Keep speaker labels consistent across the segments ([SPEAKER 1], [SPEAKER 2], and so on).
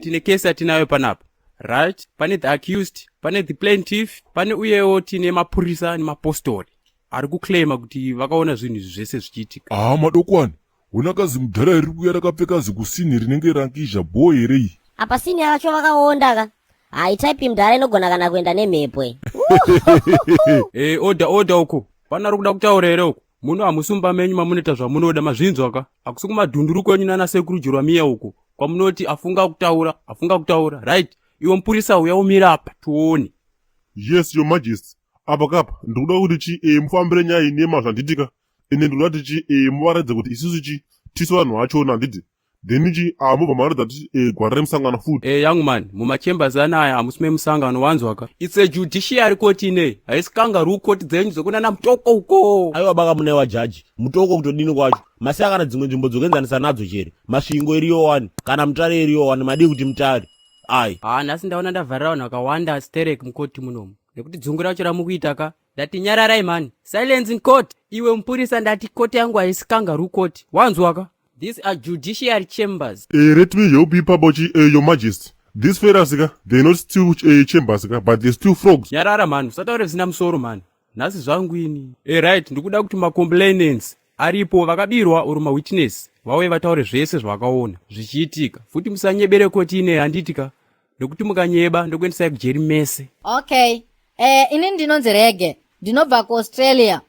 [SPEAKER 1] tine case atinayo panapa. Right? Pane the accused, pane the plaintiff, pane uyewo tine mapurisa nemapostori. Ari kuclaima kuti vakaona zvinhu zvese zvichiitika.
[SPEAKER 2] Madokwana. Unakazi mudhara iri kuya rakapfeka zikusini rinenge rankizha boy here iyi.
[SPEAKER 3] Apa sini yacho vakaonda ka. Haitaipi mudhara inogona kana kuenda nemhepo.
[SPEAKER 1] Oda uko. Pana ari kuda kutaura here uko. Muno hamusumba menyu mamunoita zvamunoda mazvinzwa ka. Akusi kumadhunduru kwenyu nana sekuru Jeremiah uko. Kwamunoti afunga kutaura, right? Iwo mupurisa uya umira apa tuone.
[SPEAKER 2] Yes, your majesty. Apa kapa ndikuda kuti mufambire nyaya inema zvanditika. Ine ndikuda kuti muvaradze kuti isusu tisu vanhu vachona handiti. Then mubva maratidza kuti gwara remusangano futi.
[SPEAKER 1] Young man, mumachambers anaya hamusime musangano wanzwaka. It's a judiciary court ine. Haisi kangaroo court dzenyu dzokunana mutoko uko.
[SPEAKER 4] Aiwa baka mune wajaji. Mutoko kutodini kwacho. Masiya kana dzimwe nzvimbo dzokuenzanisa nadzo chere. Masvingo iriyo wani kana mutare iriyo wani madi kuti mutare. Ai.
[SPEAKER 1] Nhasi ndaona ndavharira vanhu vakawanda sterek mukoti munomu. Nekuti dzungu racho ramukuita ka. Ndati nyararai man. Silence in court. Iwe mupurisa ndati koti yangu haisi kangaroo court. Wanzwaka? These are judiciary chambers.
[SPEAKER 2] Let me help you about your majesty. These fellas, they're not still chambers, but they're still frogs.
[SPEAKER 1] Nyarara man, usataure zvisina musoro man. Nhasi zvangu ini. Right, ndikuda kuti macomplainants aripo vakabirwa uri mawitness vauye vataure zvese zvakaona zvichiitika. Futi musanyebere koti ine handitika. Nekuti mukanyeba ndokuendesai kujeri mese.
[SPEAKER 5] Okay. Ini ndinonzi Rege. Ndinobva kuAustralia.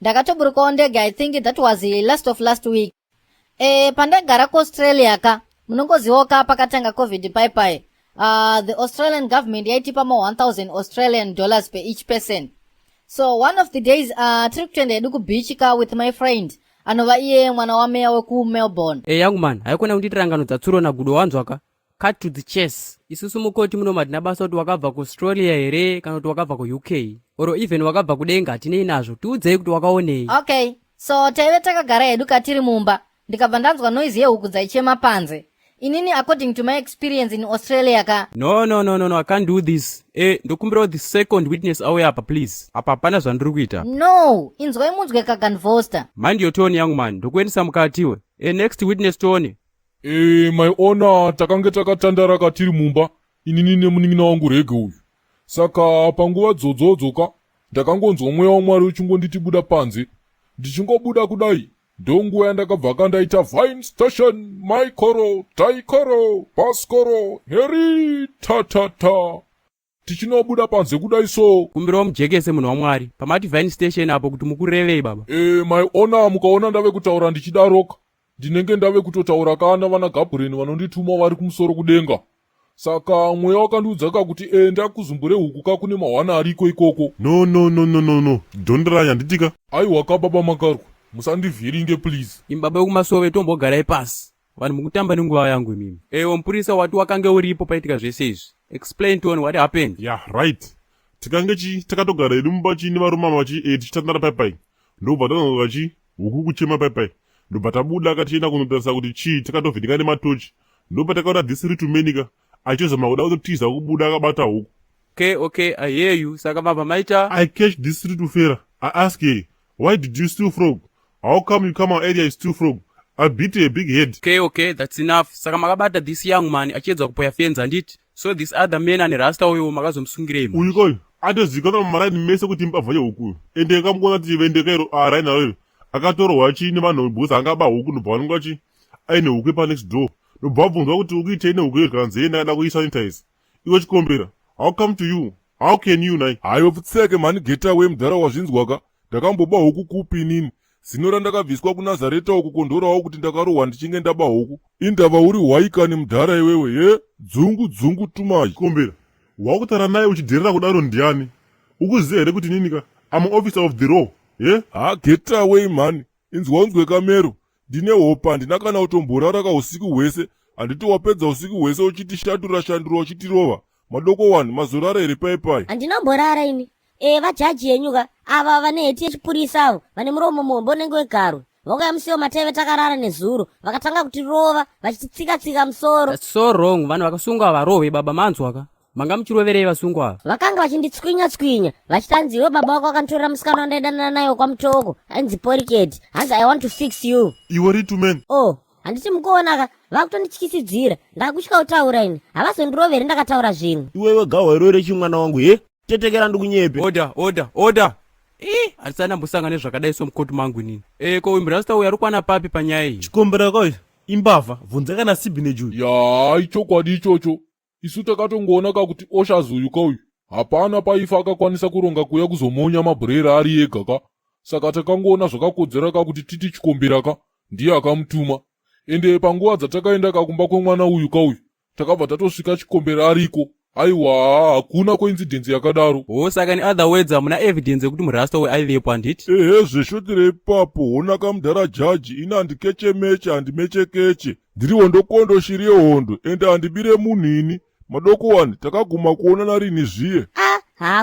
[SPEAKER 5] Ndakatoburukawo ndege, I think that was the last week. Pandagara kuAustralia ka. Munongozivawo ka pakatanga COVID pai. The Australian government yaitipa $1,000 Australian per each person. So one of the days tiri kutoenda hedu kubeach ka with my friend. Anova iye mwana wameya weku Melbourne.
[SPEAKER 1] Young man, haikona kuti tiranganodza tsuro nagudo wanzwaka. Cut to the chase. Isusu mukoti muno matina basa kuti wakabva kuAustralia here kana kuti wakabva kuUK. Oro even wakabva kudenga hatinei nazvo. Tiudzei kuti wakaonei.
[SPEAKER 5] Okay. So taive takagara hedu katiri mumba. Ndikabva ndanzwa noise yehuku dzaichema panze. Inini according to my experience in Australia ka.
[SPEAKER 1] No, I can't do this. Ndokumbirawo the second witness auye apa please. Apa hapana zvandiri kuita.
[SPEAKER 5] No, inzwai munzwe kaganvosta.
[SPEAKER 1] Mind your tone young man, ndokuendesa mukatiwe. Next witness tone.
[SPEAKER 2] My honor, takange takatandara katiri mumba. Inini nemunin'ina wangu Rege uyu. Saka panguva dzodzoka, ndakangonzwa mweya waMwari uchingonditi buda panze. Ndichingobuda kudai. Ndonguva yandakabva kandaita Vine Station, Maikoro, Taikoro, Paskoro, Heri, ta. Tichinobuda panze kudai so.
[SPEAKER 1] Kumbirawo mujekese munhu waMwari. Pamati Vine Station apo kuti mukurevei baba.
[SPEAKER 2] My honor, mukaona ndave kutaura ndichidaroka. Ndinenge ndave kutotaura kana vana Gabriel vanondituma vari kumusoro kudenga. Saka mweya wakandiudza kuti ndakuzumbure huku kakune mahwana ariko ikoko. No. Donderanya nditika. Aiwa kababa makarwa. Musandivhiringe please.
[SPEAKER 1] Imbaba yekumasove tombogarai pasi. Vanhu mukutamba nenguva yangu mimi. Mupurisa wati wakange uripo paitika zvese izvi. Explain to what happened.
[SPEAKER 2] Yeah, right. Tikange takatogara hedu mumba chini varumama tichitandara paipai. Ndobva tanzwa huku kuchema paipai. Ndobva tabuda katienda kunotarisa kuti takatovhinika nematochi. Ndobva takaona this ritumenika achizama kuda kutotiza kubuda akabata huku.
[SPEAKER 1] Okay, I hear you. Saka baba maita.
[SPEAKER 2] I catch this ritufera. I ask her, why did you steal frog? How come you come our area is steal frog? I beat a big head.
[SPEAKER 1] Okay, that's enough. Saka makabata this young man achiedza kupoya fence handiti. So this other man ane rasta uyo makazomsungirei.
[SPEAKER 2] Uyikoyo, atozikana mumaraini mese kuti Mbavha yehuku. Ende ngamukona kuti vendekero araina rero. Akatorwa nevanhu bhuza angaba huku nobva aine huku pa next door. Nobva bvunzwa kuti ukuite ine huku yerkanzei ndakada kuisanitize. Iwe chikombera. How come to you? How can you nai?
[SPEAKER 6] Hayo futseke mani get away mudhara wazvinzwaka. Ndakamboba huku kupi nini? Zino randakabviswa kuNazareta uku kondorawo kuti ndakarohwa ndichinge ndaba huku. Indava uri waikani mudhara iwewe, dzungu tumai.
[SPEAKER 2] Chikombera. Wakutara naye uchidherera kudaro ndiani? Ukuziva here kuti ninika? I'm an officer of the law.
[SPEAKER 6] Get away mani. Inzwa kamero. Ndine hopa ndina kana utomborara usiku hwese. Handiti wapedza usiku hwese uchiti shandura uchitirova. Madoko wani mazorara here paipai.
[SPEAKER 3] Andinomborara ini. Vajaji yenyuka ava vane heti yechipurisa avo vane muromo mombo unenge wegarwe vakauya musiwo mateve takarara nezuro vakatanga kutirova vachitsika musoro.
[SPEAKER 1] That's so wrong. Vanhu vakasungwa varove baba manzwaka. Manga muchiroverei vasungwa ava?
[SPEAKER 3] Vakanga vachinditswinya vachitanzi iwe baba wako akantorera musikana wandaidana nayo kwamutoko ainzi Poriketi hanzi I want to fix you.
[SPEAKER 2] Iwe ritu man.
[SPEAKER 3] handiti mukuonaka vakutondityisidzira ndakusvika kutaura ini havazondiroveri ndakataura zvimwe.
[SPEAKER 4] iwe wega wairore chimwana wangu he tetekera ndikunyepe.
[SPEAKER 1] Oda. Hatisana ndambosangana zvakadai somukoti mangu inini. Ko wimbrasta uyu arikwana papi panyaya iyi?
[SPEAKER 7] chikombera kauya imbavha bvunza kana sibhineju.
[SPEAKER 2] ya ichokwadi ichocho. Isu takatongoona kakuti oshazuyu kauyu hapana paifa akakwanisa kuronga kuya kuzomonya mabhurera ari ega ka. Saka takangoona zvakakodzera kakuti titi chikombera ka ndiye akamutuma. Ende panguva dzatakaenda kakumba kwemwana uyu kauyu takabva tatosvika chikombera ariko. Aiwa hakuna coincidence yakadaro.
[SPEAKER 1] Saka ni otherwords hamuna evidence yekuti murasta uyu aivepo handiti?
[SPEAKER 6] Ehe zveshotere ipapo hona kamudhara jaji ina handikechemeche handimechekeche ndiriwo ndokondo shiri yehondo ende handibire munhu ini madoko wani takaguma kuonana rini zviye.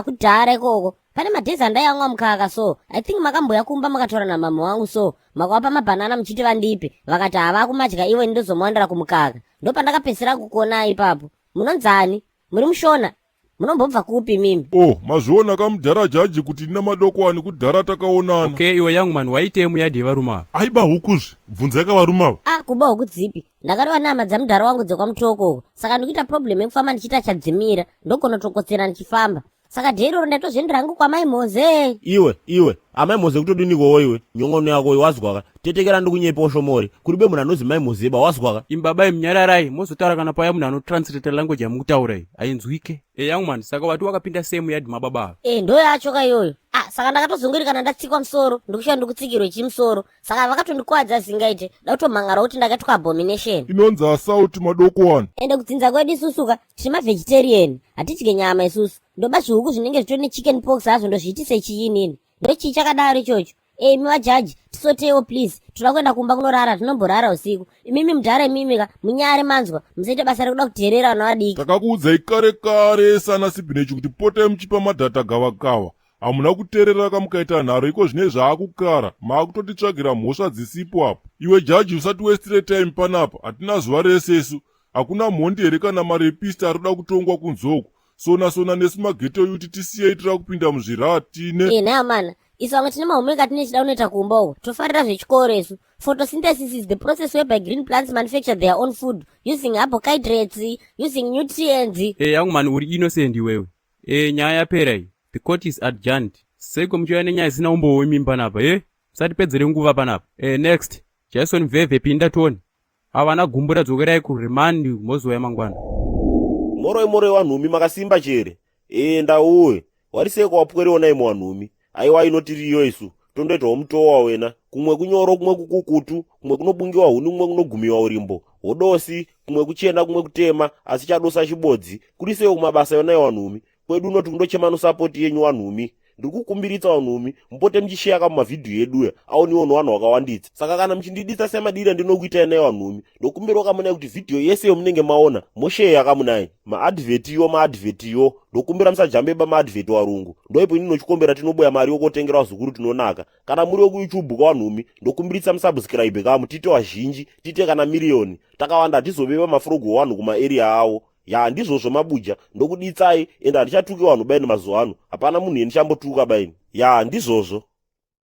[SPEAKER 3] Kudhara ikoko pane madhezi andayamwa mukaka so I think makamboya kumba makatora namama wangu so makawapa mabhanana muchiti vandipe vakati hava kumadya iwe ndozomwandira kumukaka ndopandakapedzisira kukuona ipapo. Munonzani? Muri mushona? Munombobva kupi mimi?
[SPEAKER 6] Mazviona kamudhara jaji kuti ndina madoko wani kudhara takaonana.
[SPEAKER 1] Okay, iwe young man waitei muyadhi yevaruma?
[SPEAKER 7] aiba hukuzve bvunza yakavarumava.
[SPEAKER 3] Kuba huku dzipi? Ndakareva nama dzamudhara wangu dzekwamutoko saka ndikuita problem yekufamba ndichita chadzimira ndokonotokotsera ndichifamba. Saka dhero ndatozvendera hangu kwamai Moze.
[SPEAKER 4] Iwe amai Moze kutodinikowo iwe nyongono yako wazwaka tetekera ndikunyepa oshomori kuribe munhu anozi mai Mozeba wazwaka.
[SPEAKER 1] Imbabai munyararai mozotaura kana paya munhu anotranslate language yamukutaurai ainzwike. Young man saka wati wakapinda sehemu yadhi mababa.
[SPEAKER 3] Ndo yachoka iyoyo. Saka ndakatozongori kana ndatsikwa musoro ndikusha ndikutsikirwe chimusoro saka vakatondikwadza zingaite dautomhangara kuti ndakaitwa abomination.
[SPEAKER 6] Inonzi asauti madoko wani.
[SPEAKER 3] Ende kudzinza kwedu isusuka tiri mavegetarian hatidye nyama isusu ndoba zvihuku zvinenge zvitori nechicken pox hazvo ndozviitise chiyinini ndochii chakadaro ichocho. Imi vajaji tisotewo please toda kuenda kumba kunorara tinomborara usiku. Imimi mudhara imimika munyari manzwa musaite basa rekuda kuteerera vana vadiki.
[SPEAKER 6] Takakuudzai kare sana sibhinechi kuti potai muchipa madhata gavakava hamuna kuteerera kamukaita nharo iko zvine zvaakukara maakutotitsvagira mhosva dzisipo apo. Iwe jaji usati westire time panapa hatina zuva resesu hakuna mhondi here kana marepista arikuda kutongwa kunzoku sona nesu maghetto yuti tisiyei tira kupinda muzviratine.
[SPEAKER 3] Nayo mana isu vamwe tine mahomeka tine chida unoita kumba uko tofarira zvechikoro isu. Photosynthesis is the process whereby green plants manufacture their own food using carbohydrates, using nutrients.
[SPEAKER 1] Young man uri innocent iwewe. Nyaya yapera iyi. The court is adjourned. Seko muchiuya nenyaya isina umbowe mimba napa musatipedzere nguva panapa. Next Jason Mbavha pinda toni havana gumbura dzokerai kuremand mozouya mangwana.
[SPEAKER 4] Moroi wanhumi makasimba chere. Ndauwe wariseko wapweriona imwe wanhumi aiwa inotiriyo isu tondoitawo mutowa wena kumwe kunyoro kumwe kukukutu kumwe kunobungiwa huni kumwe kunogumiwa urimbo hodosi kumwe kuchena kumwe kutema asi chadosa chibodzi kurisewo kumabasa yona yewanhumi kwedu unoti kundochemano sapoti yenyu wanhumi ndikukumbiritsa wanhumi mpote mchisheka mumavhidhiyo eduya aoniwo nevanhu vakawanditsa. Saka kana mchindiditsa semadira ndinokuitai naye wanhumi ndokumbirawo kamunai kuti vhidhiyo yese yomunenge maona mosheya kamunai maadvhetiyo ndokumbira musajambeba maadvheti warungu ndoipo inini nochikombera tinoboya mari yokotengera wazukuru tinonaka. Kana muri wekuyoutube kwawanhumi ndokumbiritsa musubscribe kamu tite wazhinji tite kana miriyoni takawanda hatizobeba mafurogo wanhu kumaarea awo. Ndizvozvo mabuja ndokuditsai ende handichatuke vanhu baini mazuva ano hapana munhu endichambotuka baini ndizvozvo.